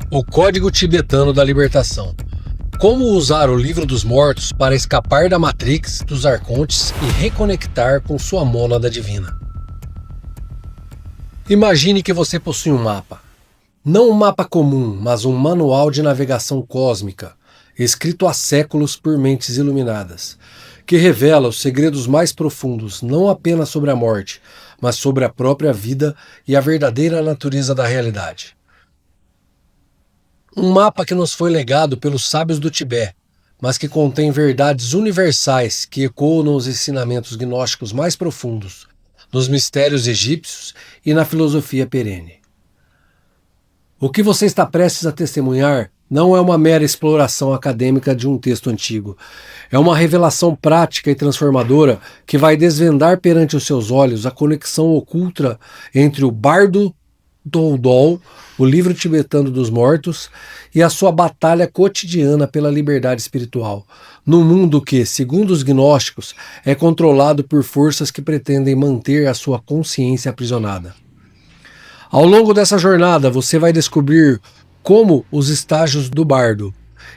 O Código Tibetano da Libertação. Como usar o Livro dos Mortos para escapar da Matrix dos Arcontes e reconectar com sua mônada divina. Imagine que você possui um mapa. Não um mapa comum, mas um manual de navegação cósmica, escrito há séculos por mentes iluminadas, que revela os segredos mais profundos não apenas sobre a morte, mas sobre a própria vida e a verdadeira natureza da realidade. Um mapa que nos foi legado pelos sábios do Tibete, mas que contém verdades universais que ecoam nos ensinamentos gnósticos mais profundos, nos mistérios egípcios e na filosofia perene. O que você está prestes a testemunhar não é uma mera exploração acadêmica de um texto antigo. É uma revelação prática e transformadora que vai desvendar perante os seus olhos a conexão oculta entre o Bardo Toldol, o livro tibetano dos mortos, e a sua batalha cotidiana pela liberdade espiritual, num mundo que, segundo os gnósticos, é controlado por forças que pretendem manter a sua consciência aprisionada. Ao longo dessa jornada, você vai descobrir como os estágios do bardo,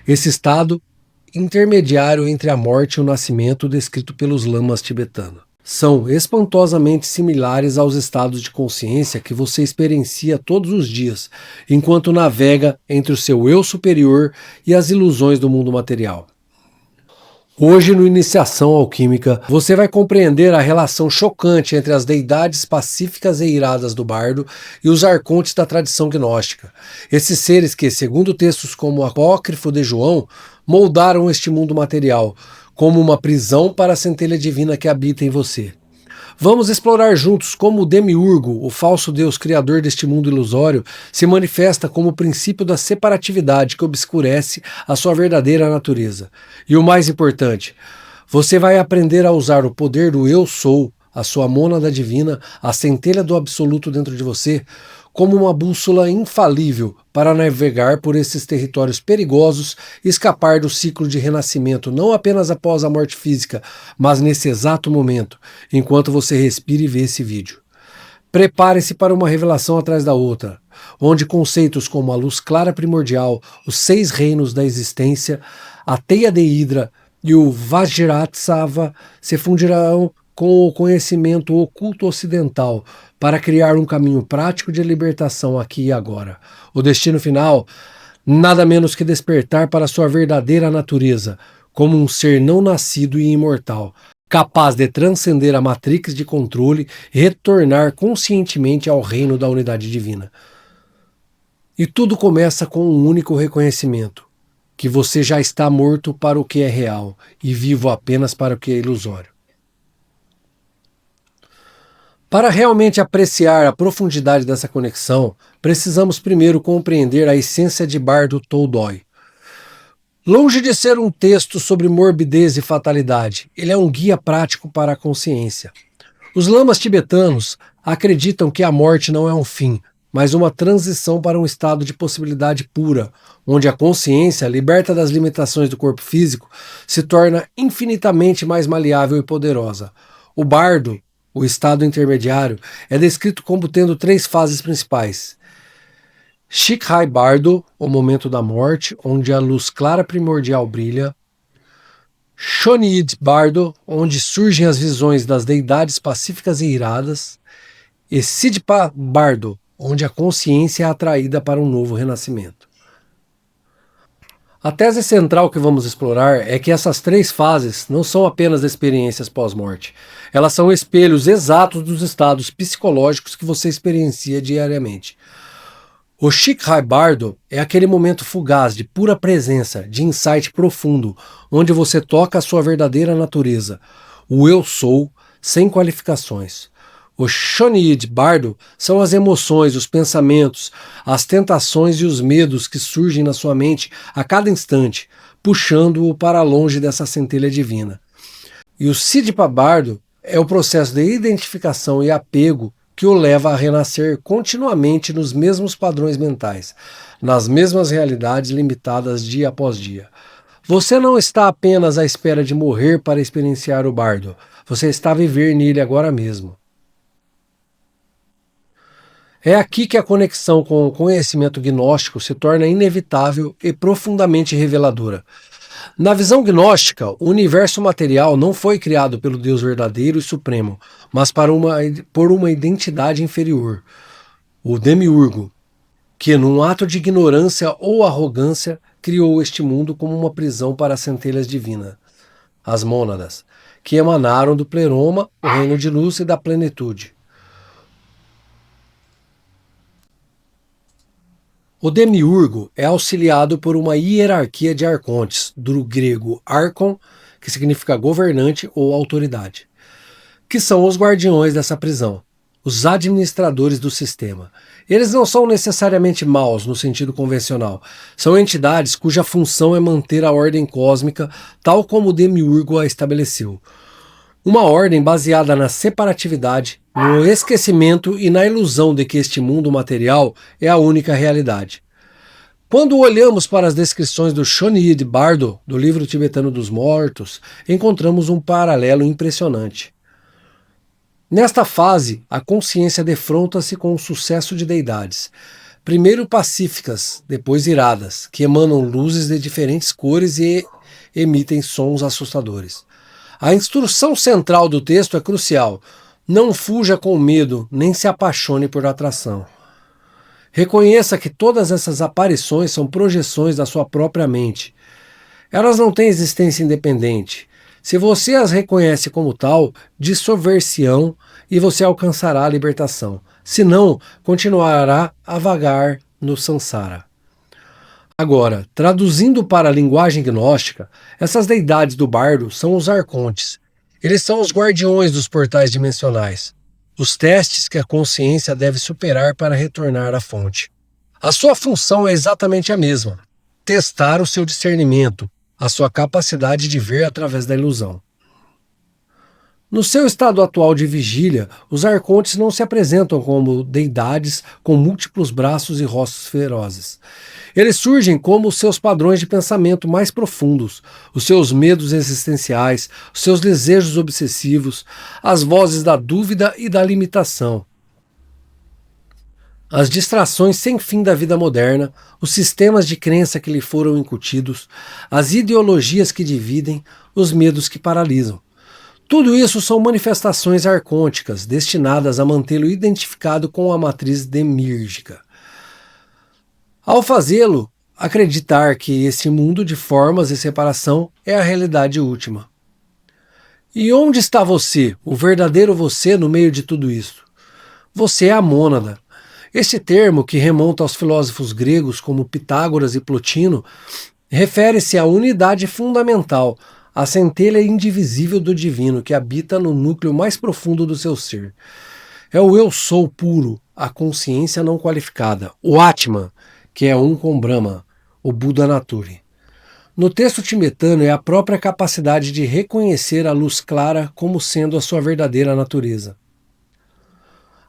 esse estado intermediário entre a morte e o nascimento descrito pelos lamas tibetanos, são espantosamente similares aos estados de consciência que você experiencia todos os dias, enquanto navega entre o seu eu superior e as ilusões do mundo material. Hoje, no Iniciação Alquímica, você vai compreender a relação chocante entre as deidades pacíficas e iradas do bardo e os arcontes da tradição gnóstica. Esses seres que, segundo textos como o Apócrifo de João, moldaram este mundo material, como uma prisão para a centelha divina que habita em você. Vamos explorar juntos como o Demiurgo, o falso deus criador deste mundo ilusório, se manifesta como o princípio da separatividade que obscurece a sua verdadeira natureza. E o mais importante, você vai aprender a usar o poder do Eu Sou, a sua mônada divina, a centelha do absoluto dentro de você, como uma bússola infalível para navegar por esses territórios perigosos e escapar do ciclo de renascimento não apenas após a morte física, mas nesse exato momento, enquanto você respira e vê esse vídeo. Prepare-se para uma revelação atrás da outra, onde conceitos como a luz clara primordial, os 6 reinos da existência, a teia de Hidra e o Vajrasattva se fundirão com o conhecimento oculto ocidental para criar um caminho prático de libertação aqui e agora. O destino final, nada menos que despertar para sua verdadeira natureza, como um ser não nascido e imortal, capaz de transcender a matrix de controle e retornar conscientemente ao reino da unidade divina. E tudo começa com um único reconhecimento, que você já está morto para o que é real e vivo apenas para o que é ilusório. Para realmente apreciar a profundidade dessa conexão, precisamos primeiro compreender a essência de Bardo Toldol. Longe de ser um texto sobre morbidez e fatalidade, ele é um guia prático para a consciência. Os lamas tibetanos acreditam que a morte não é um fim, mas uma transição para um estado de possibilidade pura, onde a consciência, liberta das limitações do corpo físico, se torna infinitamente mais maleável e poderosa. O bardo, o estado intermediário, é descrito como tendo 3 fases principais. Shikhai Bardo, o momento da morte, onde a luz clara primordial brilha. Shonid Bardo, onde surgem as visões das deidades pacíficas e iradas. E Sidpa Bardo, onde a consciência é atraída para um novo renascimento. A tese central que vamos explorar é que essas 3 fases não são apenas experiências pós-morte. Elas são espelhos exatos dos estados psicológicos que você experiencia diariamente. O Shikhai Bardo é aquele momento fugaz de pura presença, de insight profundo, onde você toca a sua verdadeira natureza, o Eu Sou, sem qualificações. O Shonid Bardo são as emoções, os pensamentos, as tentações e os medos que surgem na sua mente a cada instante, puxando-o para longe dessa centelha divina. E o Sidpa Bardo é o processo de identificação e apego que o leva a renascer continuamente nos mesmos padrões mentais, nas mesmas realidades limitadas dia após dia. Você não está apenas à espera de morrer para experienciar o bardo, você está a viver nele agora mesmo. É aqui que a conexão com o conhecimento gnóstico se torna inevitável e profundamente reveladora. Na visão gnóstica, o universo material não foi criado pelo Deus verdadeiro e supremo, mas por uma identidade inferior, o demiurgo, que, num ato de ignorância ou arrogância, criou este mundo como uma prisão para as centelhas divinas, as mônadas, que emanaram do pleroma, o reino de luz e da plenitude. O demiurgo é auxiliado por uma hierarquia de arcontes, do grego archon, que significa governante ou autoridade, que são os guardiões dessa prisão, os administradores do sistema. Eles não são necessariamente maus no sentido convencional, são entidades cuja função é manter a ordem cósmica tal como o demiurgo a estabeleceu. Uma ordem baseada na separatividade, no esquecimento e na ilusão de que este mundo material é a única realidade. Quando olhamos para as descrições do Shonid Bardo, do livro tibetano dos mortos, encontramos um paralelo impressionante. Nesta fase, a consciência defronta-se com o sucesso de deidades, primeiro pacíficas, depois iradas, que emanam luzes de diferentes cores e emitem sons assustadores. A instrução central do texto é crucial. Não fuja com medo, nem se apaixone por atração. Reconheça que todas essas aparições são projeções da sua própria mente. Elas não têm existência independente. Se você as reconhece como tal, dissolver-se-ão e você alcançará a libertação. Se não, continuará a vagar no samsara. Agora, traduzindo para a linguagem gnóstica, essas deidades do bardo são os arcontes. Eles são os guardiões dos portais dimensionais, os testes que a consciência deve superar para retornar à fonte. A sua função é exatamente a mesma: testar o seu discernimento, a sua capacidade de ver através da ilusão. No seu estado atual de vigília, os arcontes não se apresentam como deidades com múltiplos braços e rostos ferozes. Eles surgem como os seus padrões de pensamento mais profundos, os seus medos existenciais, os seus desejos obsessivos, as vozes da dúvida e da limitação, as distrações sem fim da vida moderna, os sistemas de crença que lhe foram incutidos, as ideologias que dividem, os medos que paralisam. Tudo isso são manifestações arcônticas destinadas a mantê-lo identificado com a matriz demírgica. Ao fazê-lo acreditar que esse mundo de formas e separação é a realidade última. E onde está você, o verdadeiro você, no meio de tudo isso? Você é a mônada. Este termo, que remonta aos filósofos gregos como Pitágoras e Plotino, refere-se à unidade fundamental, a centelha indivisível do divino que habita no núcleo mais profundo do seu ser. É o eu sou puro, a consciência não qualificada, o Atman, que é um com Brahma, o Buda Naturi. No texto tibetano é a própria capacidade de reconhecer a luz clara como sendo a sua verdadeira natureza.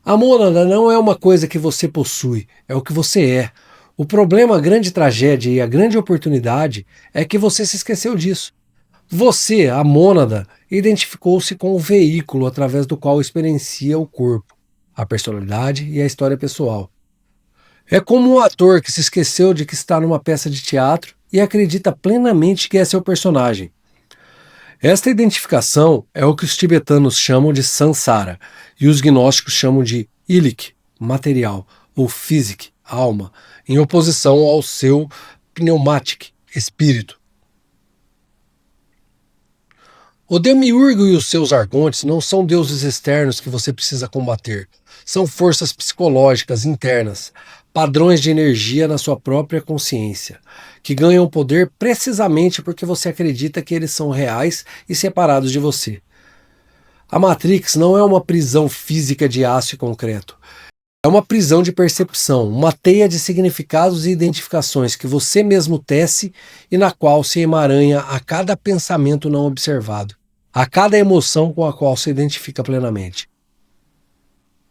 A mônada não é uma coisa que você possui, é o que você é. O problema, a grande tragédia e a grande oportunidade é que você se esqueceu disso. Você, a mônada, identificou-se com o veículo através do qual experiencia o corpo, a personalidade e a história pessoal. É como um ator que se esqueceu de que está numa peça de teatro e acredita plenamente que é seu personagem. Esta identificação é o que os tibetanos chamam de samsara e os gnósticos chamam de ilik, material, ou physic, alma, em oposição ao seu pneumatic, espírito. O demiurgo e os seus arcontes não são deuses externos que você precisa combater. São forças psicológicas internas, padrões de energia na sua própria consciência, que ganham poder precisamente porque você acredita que eles são reais e separados de você. A Matrix não é uma prisão física de aço e concreto. É uma prisão de percepção, uma teia de significados e identificações que você mesmo tece e na qual se emaranha a cada pensamento não observado, a cada emoção com a qual se identifica plenamente.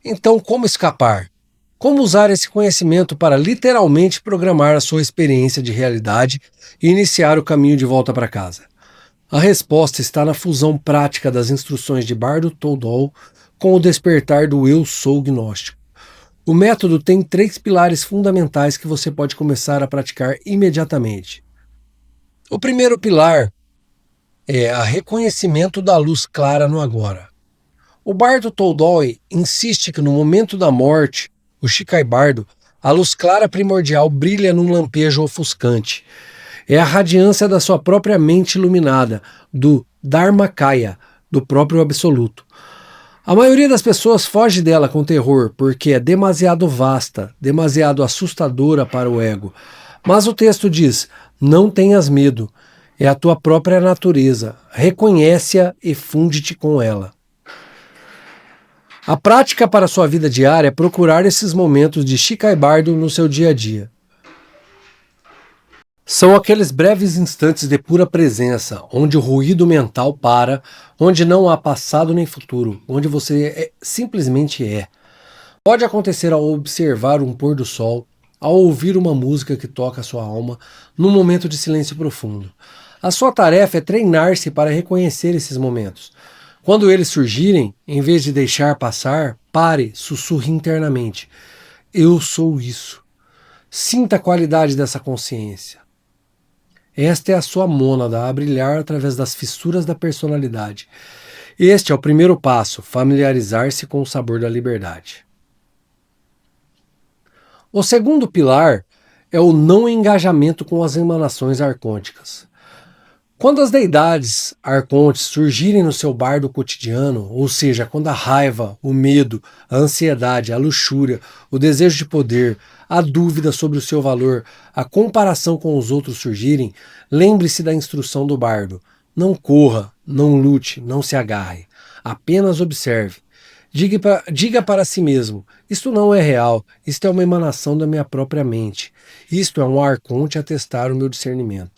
Então, como escapar? Como usar esse conhecimento para literalmente programar a sua experiência de realidade e iniciar o caminho de volta para casa? A resposta está na fusão prática das instruções de Bardo Toldol com o despertar do eu sou gnóstico. O método tem 3 pilares fundamentais que você pode começar a praticar imediatamente. O primeiro pilar é o reconhecimento da luz clara no agora. O bardo Tolstói insiste que no momento da morte, o Shikai bardo, a luz clara primordial brilha num lampejo ofuscante. É a radiância da sua própria mente iluminada, do Dharmakaya, do próprio absoluto. A maioria das pessoas foge dela com terror porque é demasiado vasta, demasiado assustadora para o ego. Mas o texto diz: não tenhas medo, é a tua própria natureza, reconhece-a e funde-te com ela. A prática para a sua vida diária é procurar esses momentos de Shikai bardo no seu dia a dia. São aqueles breves instantes de pura presença, onde o ruído mental para, onde não há passado nem futuro, onde você simplesmente é. Pode acontecer ao observar um pôr do sol, ao ouvir uma música que toca a sua alma, num momento de silêncio profundo. A sua tarefa é treinar-se para reconhecer esses momentos. Quando eles surgirem, em vez de deixar passar, pare, sussurre internamente: eu sou isso. Sinta a qualidade dessa consciência. Esta é a sua mônada a brilhar através das fissuras da personalidade. Este é o primeiro passo, familiarizar-se com o sabor da liberdade. O segundo pilar é o não engajamento com as emanações arcônticas. Quando as deidades arcontes surgirem no seu bardo cotidiano, ou seja, quando a raiva, o medo, a ansiedade, a luxúria, o desejo de poder, a dúvida sobre o seu valor, a comparação com os outros surgirem, lembre-se da instrução do bardo. Não corra, não lute, não se agarre. Apenas observe. Diga para si mesmo: isto não é real, isto é uma emanação da minha própria mente. Isto é um arconte a testar o meu discernimento.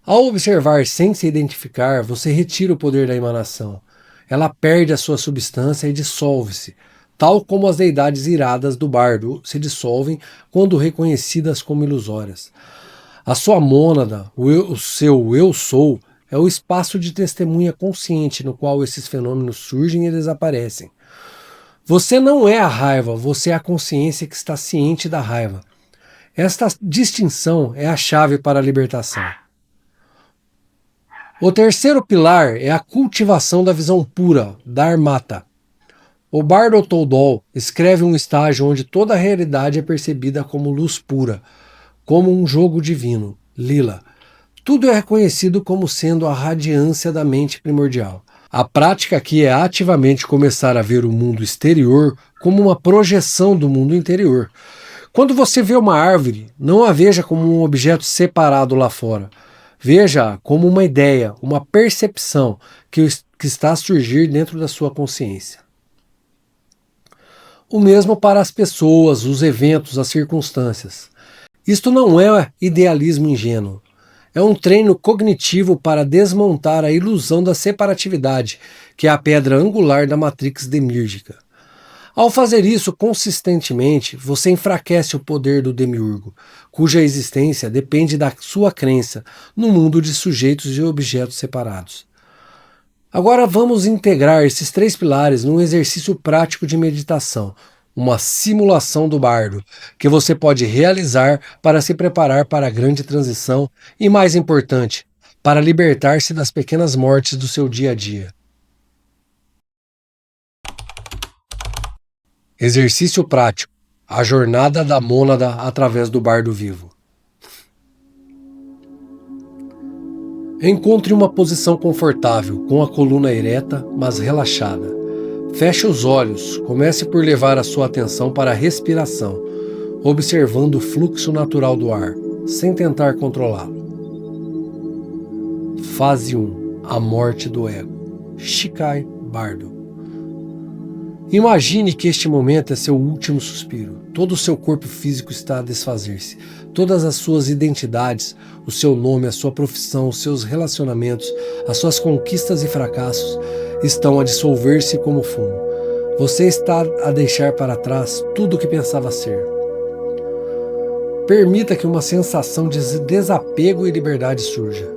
Ao observar sem se identificar, você retira o poder da emanação. Ela perde a sua substância e dissolve-se, tal como as deidades iradas do bardo se dissolvem quando reconhecidas como ilusórias. A sua mônada, o seu eu sou, é o espaço de testemunha consciente no qual esses fenômenos surgem e desaparecem. Você não é a raiva, você é a consciência que está ciente da raiva. Esta distinção é a chave para a libertação. O terceiro pilar é a cultivação da visão pura, Dharmata. O bardo Tolstói escreve um estágio onde toda a realidade é percebida como luz pura, como um jogo divino, Lila. Tudo é reconhecido como sendo a radiância da mente primordial. A prática aqui é ativamente começar a ver o mundo exterior como uma projeção do mundo interior. Quando você vê uma árvore, não a veja como um objeto separado lá fora. Veja como uma ideia, uma percepção que está a surgir dentro da sua consciência. O mesmo para as pessoas, os eventos, as circunstâncias. Isto não é idealismo ingênuo. É um treino cognitivo para desmontar a ilusão da separatividade, que é a pedra angular da matrix demíurgica. Ao fazer isso consistentemente, você enfraquece o poder do demiurgo, cuja existência depende da sua crença no mundo de sujeitos e objetos separados. Agora vamos integrar esses 3 pilares num exercício prático de meditação, uma simulação do bardo, que você pode realizar para se preparar para a grande transição e, mais importante, para libertar-se das pequenas mortes do seu dia a dia. Exercício prático: a jornada da mônada através do bardo vivo. Encontre uma posição confortável, com a coluna ereta, mas relaxada. Feche os olhos, comece por levar a sua atenção para a respiração, observando o fluxo natural do ar, sem tentar controlá-lo. Fase 1. A morte do ego. Shikai bardo. Imagine que este momento é seu último suspiro. Todo o seu corpo físico está a desfazer-se. Todas as suas identidades, o seu nome, a sua profissão, os seus relacionamentos, as suas conquistas e fracassos estão a dissolver-se como fumo. Você está a deixar para trás tudo o que pensava ser. Permita que uma sensação de desapego e liberdade surja.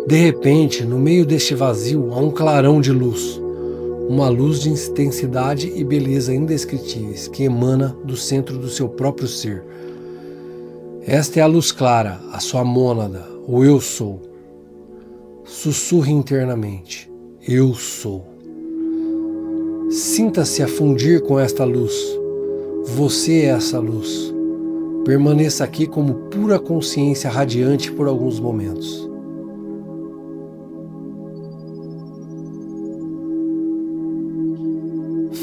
De repente, no meio deste vazio, há um clarão de luz. uma luz de intensidade e beleza indescritíveis que emana do centro do seu próprio ser. Esta é a luz clara, a sua mônada, o Eu Sou. Sussurre internamente: Eu sou. Sinta-se a fundir com esta luz. Você é essa luz. Permaneça aqui como pura consciência radiante por alguns momentos.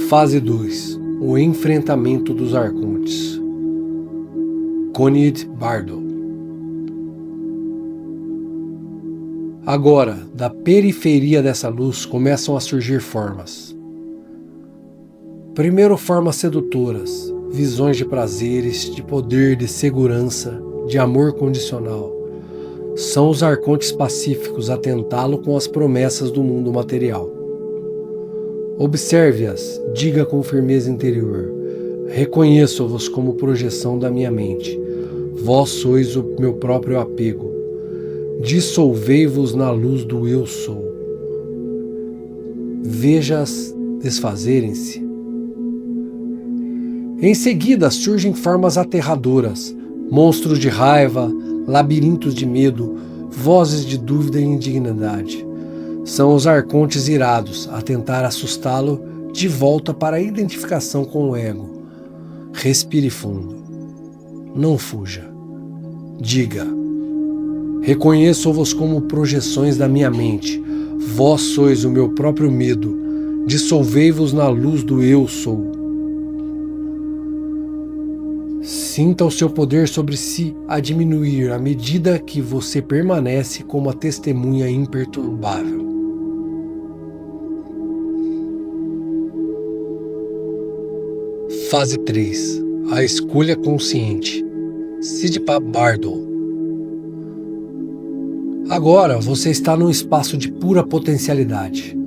Fase 2. O enfrentamento dos arcontes. Conid Bardo. Agora, da periferia dessa luz começam a surgir formas. Primeiro, formas sedutoras, visões de prazeres, de poder, de segurança, de amor condicional. São os arcontes pacíficos a tentá-lo com as promessas do mundo material. Observe-as, diga com firmeza interior: reconheço-vos como projeção da minha mente. Vós sois o meu próprio apego. Dissolvei-vos na luz do Eu Sou. Veja-as desfazerem-se. Em seguida surgem formas aterradoras, monstros de raiva, labirintos de medo, vozes de dúvida e indignidade. São os arcontes irados a tentar assustá-lo de volta para a identificação com o ego. Respire fundo. Não fuja. Diga: reconheço-vos como projeções da minha mente. Vós sois o meu próprio medo. Dissolvei-vos na luz do Eu Sou. Sinta o seu poder sobre si a diminuir à medida que você permanece como a testemunha imperturbável. Fase 3. A escolha consciente. Sidpa Bardo. Agora você está num espaço de pura potencialidade.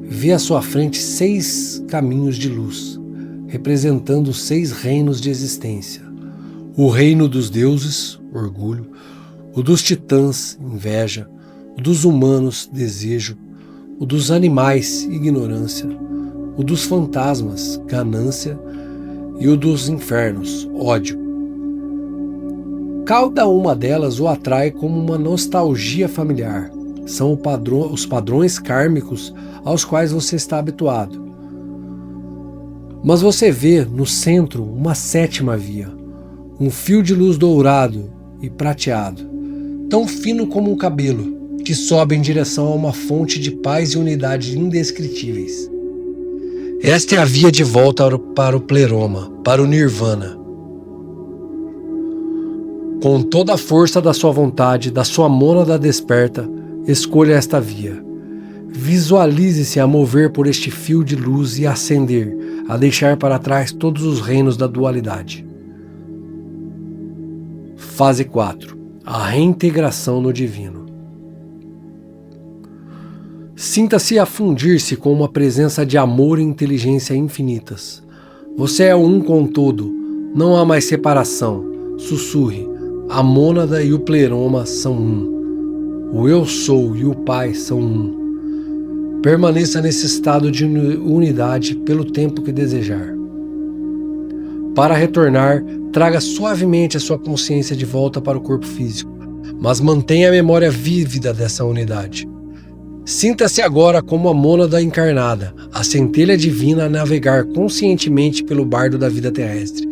Vê à sua frente 6 caminhos de luz, representando 6 reinos de existência. O reino dos deuses, orgulho, o dos titãs, inveja, o dos humanos, desejo, o dos animais, ignorância, o dos fantasmas, ganância, e o dos infernos, ódio. Cada uma delas o atrai como uma nostalgia familiar. São os padrões kármicos aos quais você está habituado. Mas você vê no centro uma 7ª via, um fio de luz dourado e prateado, tão fino como um cabelo, que sobe em direção a uma fonte de paz e unidade indescritíveis. Esta é a via de volta para o pleroma, para o nirvana. Com toda a força da sua vontade, da sua mônada desperta, escolha esta via. Visualize-se a mover por este fio de luz e a ascender, a deixar para trás todos os reinos da dualidade. Fase 4. A reintegração no divino. Sinta-se a fundir-se com uma presença de amor e inteligência infinitas. Você é um com todo, não há mais separação. Sussurre: a mônada e o pleroma são um. O Eu Sou e o Pai são um. Permaneça nesse estado de unidade pelo tempo que desejar. Para retornar, traga suavemente a sua consciência de volta para o corpo físico, mas mantenha a memória vívida dessa unidade. Sinta-se agora como a mônada encarnada, a centelha divina a navegar conscientemente pelo bardo da vida terrestre,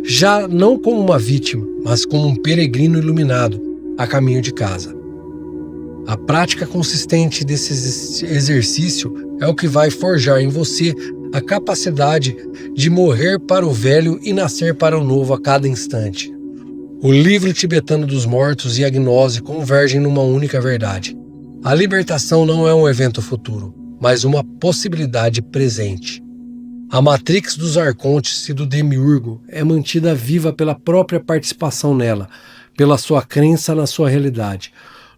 já não como uma vítima, mas como um peregrino iluminado a caminho de casa. A prática consistente desse exercício é o que vai forjar em você a capacidade de morrer para o velho e nascer para o novo a cada instante. O livro tibetano dos mortos e a gnose convergem numa única verdade. A libertação não é um evento futuro, mas uma possibilidade presente. A matrix dos arcontes e do demiurgo é mantida viva pela própria participação nela, pela sua crença na sua realidade.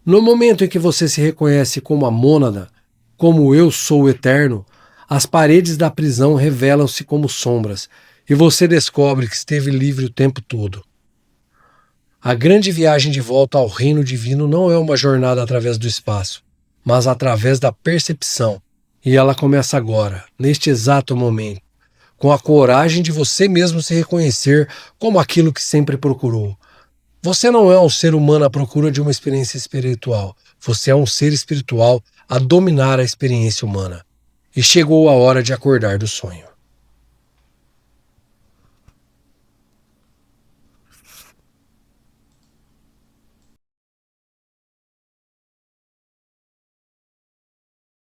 No momento em que você se reconhece como a mônada, como eu sou o eterno, as paredes da prisão revelam-se como sombras e você descobre que esteve livre o tempo todo. A grande viagem de volta ao reino divino não é uma jornada através do espaço, mas através da percepção, E ela começa agora, neste exato momento, com a coragem de você mesmo se reconhecer como aquilo que sempre procurou. Você não é um ser humano à procura de uma experiência espiritual. Você é um ser espiritual a dominar a experiência humana. E chegou a hora de acordar do sonho.